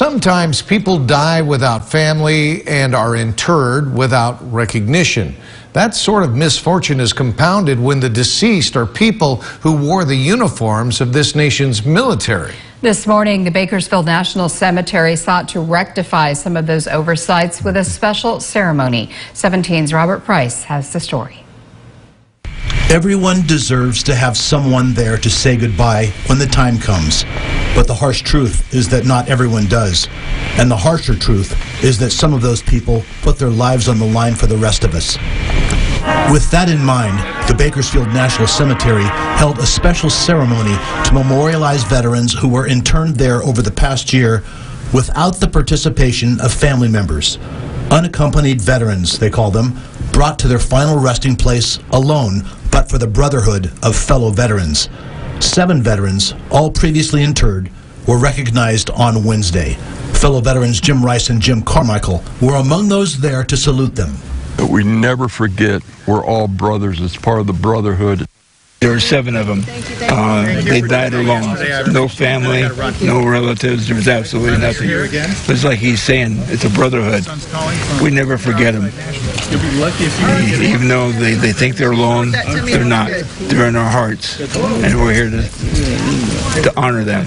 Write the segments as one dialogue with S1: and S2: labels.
S1: Sometimes people die without family and are interred without recognition. That sort of misfortune is compounded when the deceased are people who wore the uniforms of this nation's military.
S2: This morning, the Bakersfield National Cemetery sought to rectify some of those oversights with a special ceremony. 17's Robert Price has the story.
S3: Everyone deserves to have someone there to say goodbye when the time comes. But the harsh truth is that not everyone does. And the harsher truth is that some of those people put their lives on the line for the rest of us. With that in mind, the Bakersfield National Cemetery held a special ceremony to memorialize veterans who were interned there over the past year without the participation of family members. Unaccompanied veterans, they call them, brought to their final resting place alone, but for the brotherhood of fellow veterans. 7 veterans, all previously interred, were recognized on Wednesday. Fellow veterans Jim Rice and Jim Carmichael were among those there to salute them.
S4: We never forget we're all brothers. It's part of the brotherhood.
S5: There were 7 of them. They died alone. No family, no relatives. There was absolutely nothing. It's like he's saying, it's a brotherhood. We never forget them. Even though they think they're alone, they're not. They're in our hearts. And we're here to honor them.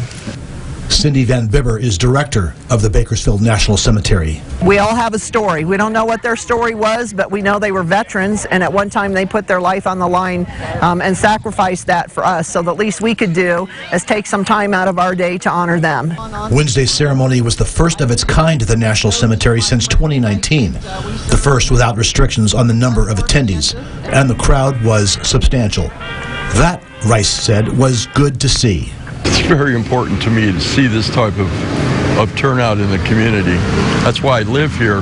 S3: Cindy Van Bibber is director of the Bakersfield National Cemetery.
S6: We all have a story. We don't know what their story was, but we know they were veterans, and at one time they put their life on the line and sacrificed that for us. So the least we could do is take some time out of our day to honor them.
S3: Wednesday's ceremony was the first of its kind at the National Cemetery since 2019. The first without restrictions on the number of attendees, and the crowd was substantial. That, Rice said, was good to see.
S4: It's very important to me to see this type of turnout in the community. That's why I live here,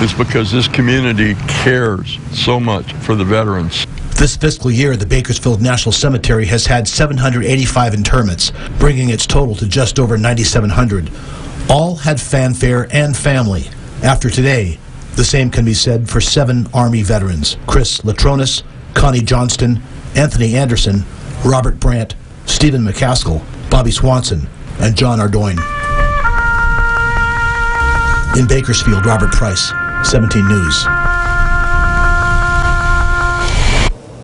S4: is because this community cares so much for the veterans.
S3: This fiscal year, the Bakersfield National Cemetery has had 785 interments, bringing its total to just over 9,700. All had fanfare and family. After today, the same can be said for 7 Army veterans: Chris Latronis, Connie Johnston, Anthony Anderson, Robert Brandt, Stephen McCaskill, Bobby Swanson, and John Ardoin. In Bakersfield, Robert Price, 17 News.